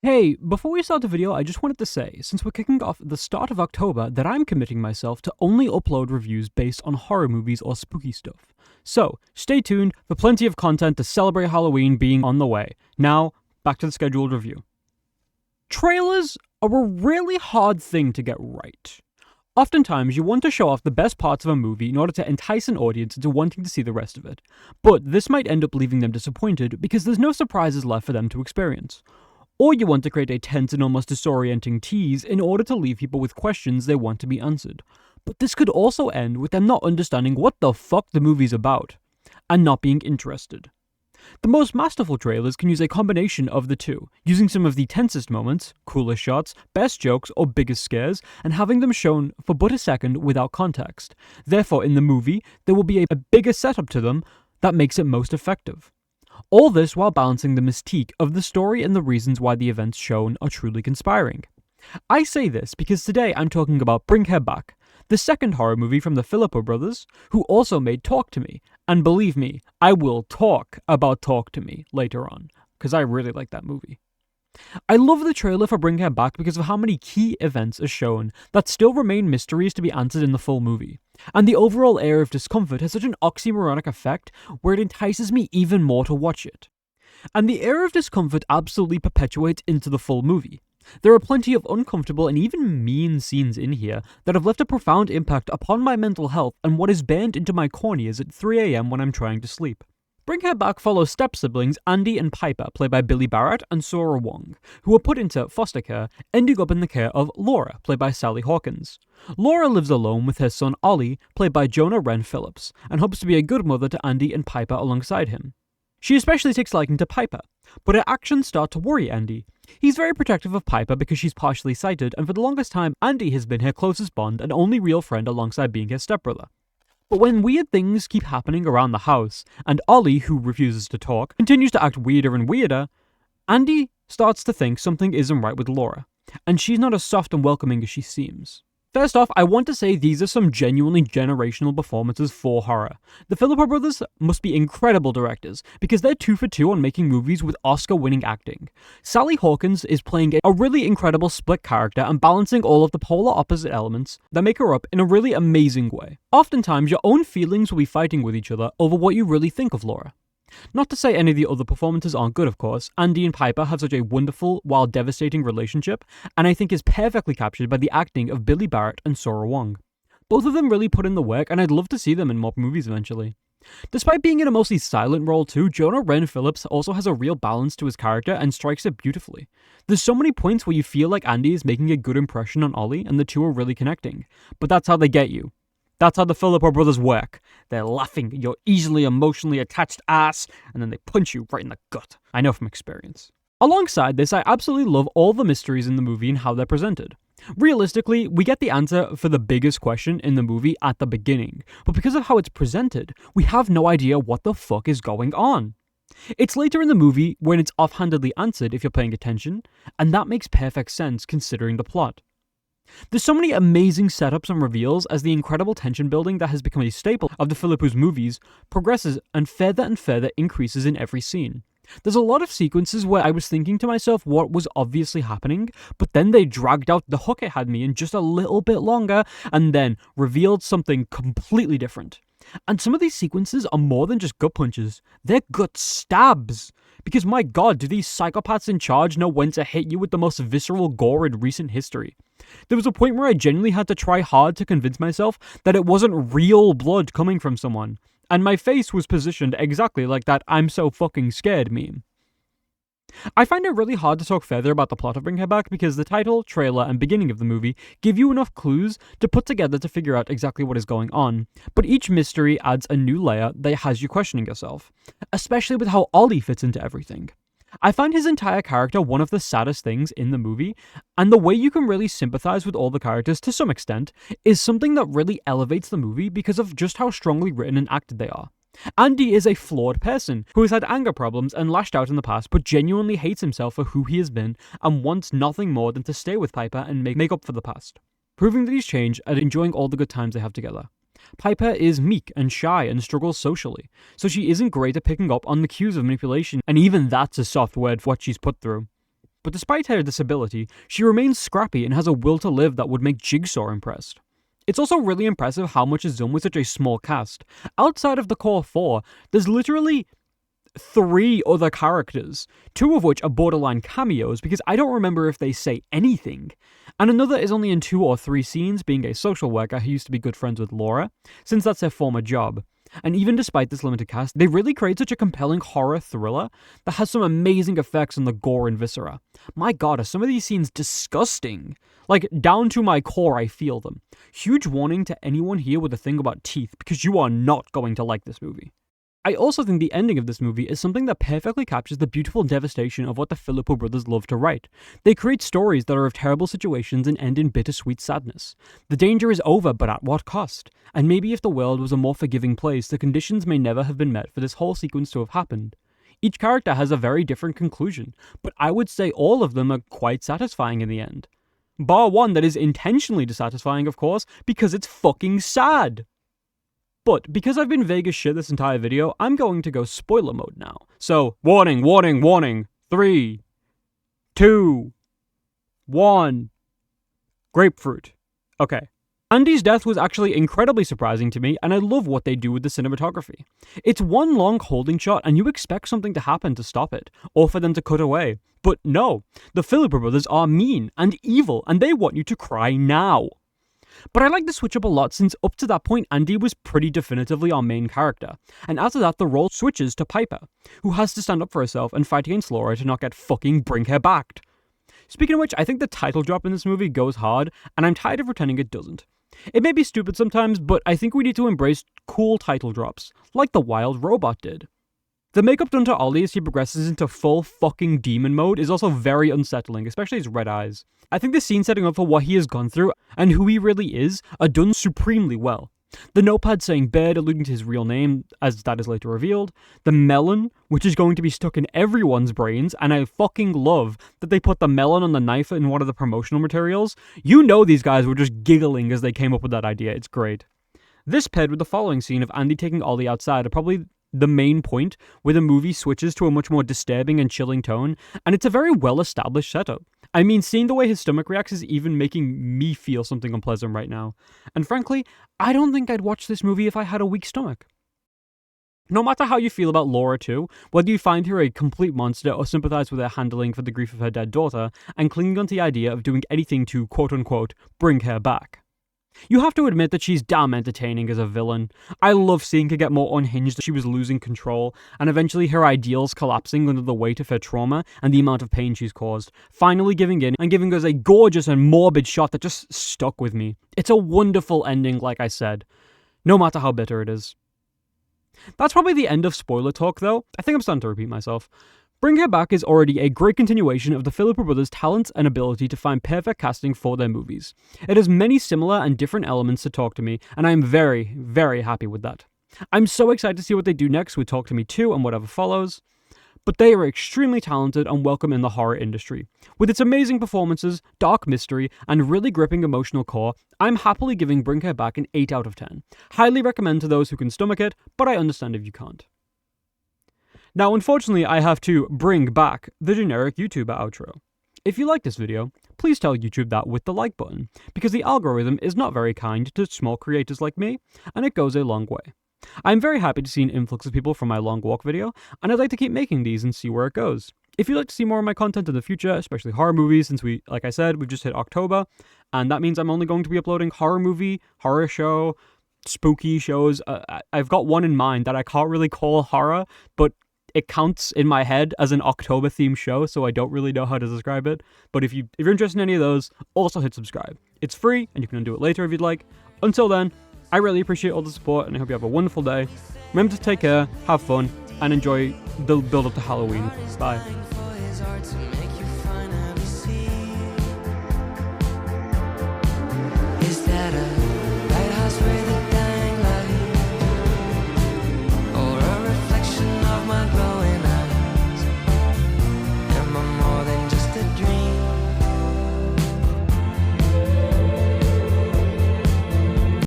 Hey, before we start the video, I just wanted to say, since we're kicking off at the start of October, that I'm committing myself to only upload reviews based on horror movies or spooky stuff. So, stay tuned for plenty of content to celebrate Halloween being on the way. Now, back to the scheduled review. Trailers are a really hard thing to get right. Oftentimes, you want to show off the best parts of a movie in order to entice an audience into wanting to see the rest of it. But this might end up leaving them disappointed because there's no surprises left for them to experience. Or you want to create a tense and almost disorienting tease in order to leave people with questions they want to be answered. But this could also end with them not understanding what the fuck the movie's about, and not being interested. The most masterful trailers can use a combination of the two, using some of the tensest moments, coolest shots, best jokes, or biggest scares, and having them shown for but a second without context. Therefore, in the movie, there will be a bigger setup to them that makes it most effective. All this while balancing the mystique of the story and the reasons why the events shown are truly conspiring. I say this because today I'm talking about Bring Her Back, the second horror movie from the Philippo brothers, who also made Talk to Me. And believe me, I will talk about Talk to Me later on, because I really like that movie. I love the trailer for Bring Her Back because of how many key events are shown that still remain mysteries to be answered in the full movie. And the overall air of discomfort has such an oxymoronic effect where it entices me even more to watch it. And the air of discomfort absolutely perpetuates into the full movie. There are plenty of uncomfortable and even mean scenes in here that have left a profound impact upon my mental health and what is burned into my corneas at 3 AM when I'm trying to sleep. Bring Her Back follows step-siblings Andy and Piper, played by Billy Barrett and Sora Wong, who were put into foster care, ending up in the care of Laura, played by Sally Hawkins. Laura lives alone with her son Ollie, played by Jonah Wren Phillips, and hopes to be a good mother to Andy and Piper alongside him. She especially takes liking to Piper, but her actions start to worry Andy. He's very protective of Piper because she's partially sighted, and for the longest time, Andy has been her closest bond and only real friend alongside being her stepbrother. But when weird things keep happening around the house, and Ollie, who refuses to talk, continues to act weirder and weirder, Andy starts to think something isn't right with Laura, and she's not as soft and welcoming as she seems. First off, I want to say these are some genuinely generational performances for horror. The Philippo brothers must be incredible directors, because they're 2 for 2 on making movies with Oscar-winning acting. Sally Hawkins is playing a really incredible split character and balancing all of the polar opposite elements that make her up in a really amazing way. Oftentimes, your own feelings will be fighting with each other over what you really think of Laura. Not to say any of the other performances aren't good, of course. Andy and Piper have such a wonderful, while devastating relationship, and I think is perfectly captured by the acting of Billy Barrett and Sora Wong. Both of them really put in the work, and I'd love to see them in more movies eventually. Despite being in a mostly silent role too, Jonah Wren Phillips also has a real balance to his character and strikes it beautifully. There's so many points where you feel like Andy is making a good impression on Ollie, and the two are really connecting. But that's how they get you. That's how the Philippo brothers work. They're laughing at your easily emotionally attached ass, and then they punch you right in the gut. I know from experience. Alongside this, I absolutely love all the mysteries in the movie and how they're presented. Realistically, we get the answer for the biggest question in the movie at the beginning, but because of how it's presented, we have no idea what the fuck is going on. It's later in the movie when it's offhandedly answered if you're paying attention, and that makes perfect sense considering the plot. There's so many amazing setups and reveals as the incredible tension building that has become a staple of the Philippo's movies progresses and further increases in every scene. There's a lot of sequences where I was thinking to myself what was obviously happening, but then they dragged out the hook it had me in just a little bit longer and then revealed something completely different. And some of these sequences are more than just gut punches, they're gut stabs. Because my god, do these psychopaths in charge know when to hit you with the most visceral gore in recent history? There was a point where I genuinely had to try hard to convince myself that it wasn't real blood coming from someone, and my face was positioned exactly like that "I'm so fucking scared" meme. I find it really hard to talk further about the plot of Bring Her Back because the title, trailer, and beginning of the movie give you enough clues to put together to figure out exactly what is going on, but each mystery adds a new layer that has you questioning yourself, especially with how Ollie fits into everything. I find his entire character one of the saddest things in the movie, and the way you can really sympathize with all the characters to some extent is something that really elevates the movie because of just how strongly written and acted they are. Andy is a flawed person who has had anger problems and lashed out in the past but genuinely hates himself for who he has been and wants nothing more than to stay with Piper and make up for the past, proving that he's changed and enjoying all the good times they have together. Piper is meek and shy and struggles socially, so she isn't great at picking up on the cues of manipulation, and even that's a soft word for what she's put through. but despite her disability, she remains scrappy and has a will to live that would make Jigsaw impressed. It's also really impressive how much is done with such a small cast. Outside of the core four, there's literally 3 other characters, 2 of which are borderline cameos because I don't remember if they say anything. And another is only in 2 or 3 scenes, being a social worker who used to be good friends with Laura, since that's their former job. And even despite this limited cast, they really create such a compelling horror thriller that has some amazing effects on the gore and viscera. My god, are some of these scenes disgusting? Like, down to my core I feel them. Huge warning to anyone here with a thing about teeth, because you are not going to like this movie. I also think the ending of this movie is something that perfectly captures the beautiful devastation of what the Philippou brothers love to write. They create stories that are of terrible situations and end in bittersweet sadness. The danger is over, but at what cost? And maybe if the world was a more forgiving place, the conditions may never have been met for this whole sequence to have happened. Each character has a very different conclusion, but I would say all of them are quite satisfying in the end. Bar one that is intentionally dissatisfying, of course, because it's fucking sad. But because I've been vague as shit this entire video, I'm going to go spoiler mode now. So, warning, warning, warning. 3, 2, 1. Grapefruit. Okay. Andy's death was actually incredibly surprising to me, and I love what they do with the cinematography. It's one long holding shot, and you expect something to happen to stop it, or for them to cut away. But no, the Philippou brothers are mean and evil, and they want you to cry now. But I like the switch up a lot since up to that point Andy was pretty definitively our main character, and after that the role switches to Piper, who has to stand up for herself and fight against Laura to not get fucking bring her back. Speaking of which, I think the title drop in this movie goes hard, and I'm tired of pretending it doesn't. It may be stupid sometimes, but I think we need to embrace cool title drops, like the Wild Robot did. The makeup done to Ollie as he progresses into full fucking demon mode is also very unsettling, especially his red eyes. I think the scene setting up for what he has gone through and who he really is are done supremely well. The notepad saying Bird alluding to his real name, as that is later revealed. The melon, which is going to be stuck in everyone's brains, and I fucking love that they put the melon on the knife in one of the promotional materials. You know these guys were just giggling as they came up with that idea, it's great. This paired with the following scene of Andy taking Ollie outside are probably the main point where the movie switches to a much more disturbing and chilling tone, and it's a very well-established setup. I mean, seeing the way his stomach reacts is even making me feel something unpleasant right now. And frankly, I don't think I'd watch this movie if I had a weak stomach. No matter how you feel about Laura too, whether you find her a complete monster or sympathize with her handling for the grief of her dead daughter, and clinging onto the idea of doing anything to quote-unquote bring her back. You have to admit that she's damn entertaining as a villain. I love seeing her get more unhinged as she was losing control, and eventually her ideals collapsing under the weight of her trauma and the amount of pain she's caused, finally giving in and giving us a gorgeous and morbid shot that just stuck with me. It's a wonderful ending, like I said, no matter how bitter it is. That's probably the end of spoiler talk though. I think I'm starting to repeat myself. Bring Her Back is already a great continuation of the Philippou brothers' talents and ability to find perfect casting for their movies. It has many similar and different elements to Talk to Me, and I am very, very happy with that. I'm so excited to see what they do next with Talk to Me 2 and whatever follows, but they are extremely talented and welcome in the horror industry. With its amazing performances, dark mystery, and really gripping emotional core, I'm happily giving Bring Her Back an 8 out of 10. Highly recommend to those who can stomach it, but I understand if you can't. Now, unfortunately, I have to bring back the generic YouTuber outro. If you like this video, please tell YouTube that with the like button, because the algorithm is not very kind to small creators like me, and it goes a long way. I'm very happy to see an influx of people from my long walk video, and I'd like to keep making these and see where it goes. If you'd like to see more of my content in the future, especially horror movies, since like I said, we've just hit October, and that means I'm only going to be uploading horror movie, horror show, spooky shows. I've got one in mind that I can't really call horror, but it counts in my head as an October-themed show, so I don't really know how to describe it. But if you're interested in any of those, also hit subscribe. It's free, and you can undo it later if you'd like. Until then, I really appreciate all the support, and I hope you have a wonderful day. Remember to take care, have fun, and enjoy the build-up to Halloween. Bye.